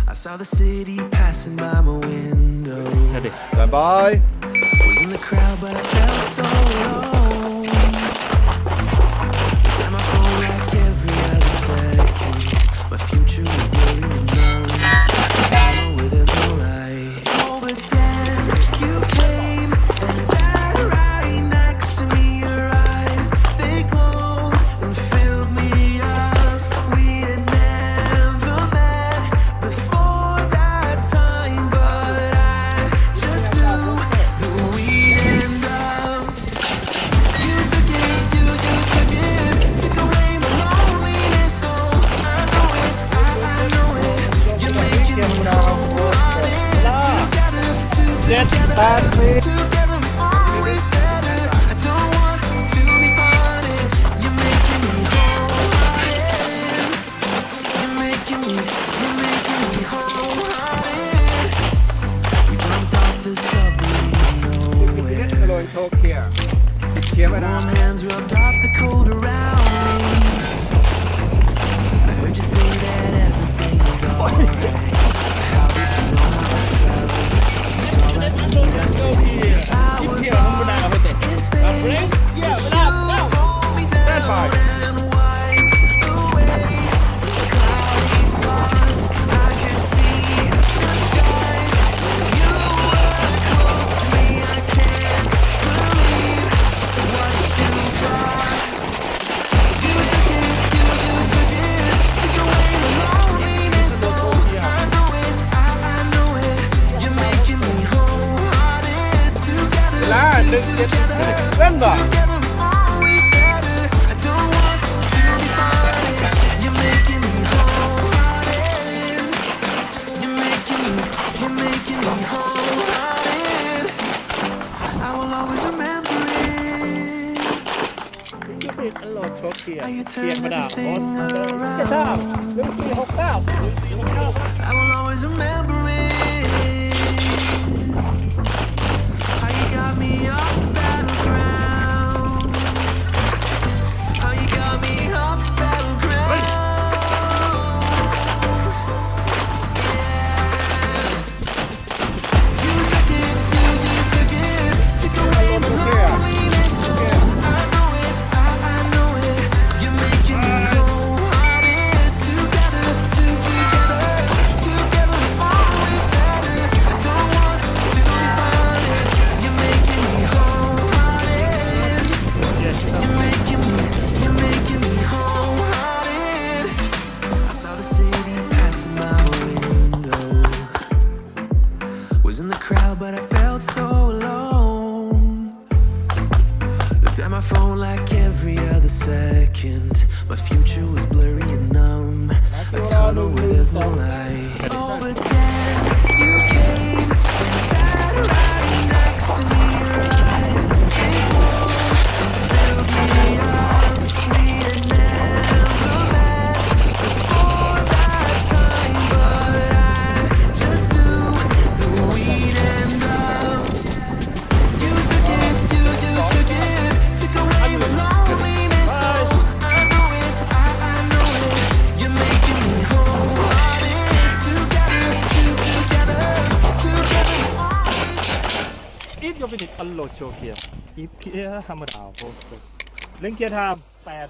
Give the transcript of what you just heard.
I saw the city passing by my window. Stand by. Was in the crowd, but I felt so alone. Got my phone like every other second. My future was blurry and numb. Tunnel where there's no light. Oh, but then you came and sat right next to me. Your eyes, they glowed and filled me up. We had never met before that time, but I just knew that we'd end up. You took it, took away my loneliness. So I know it, I know it. You're making me wholehearted. Together, together is always better. I don't want to be parted. You're making me wholehearted. You're making me wholehearted. We jumped off the subway nowhere. Warm hands rubbed off the cold around me. I heard you say that everything is alright. How did you know how I felt? You saw right through me that day. I was lost in space, but you pulled me down and wiped away those cloudy thoughts. I could see the sky when you were close to me. I can't believe what you brought. You took it, took away my loneliness. So I know it, I know it. You're making me wholehearted. Together, together is always better. I don't want to be parted. You're making me wholehearted. You're making me wholehearted. I will always remember it. How you turn everything around. I will always remember it. How you got me off the battleground. How you got me off the battleground. Yeah. You took it, took away my loneliness. So I know it, I know it. You're making me wholehearted. Together, together is always better. I don't want to be parted. You're making me wholehearted. You're making me wholehearted. I saw the city passing my window. Was in the crowd, but I felt so alone. Looked at my phone like every other second. My future was blurry and numb. A tunnel where there's no light. Oh, but then you came and sat right next to me. Your eyes, they glowed and filled me up. We had never met before that time, but I just knew that we'd end up. You took it, took away my loneliness. So I know it, I know it. You're making me wholehearted. Together is always. ít có việc ăn lột chỗ kia ít kia ham mà đảo vô lên kia tham 8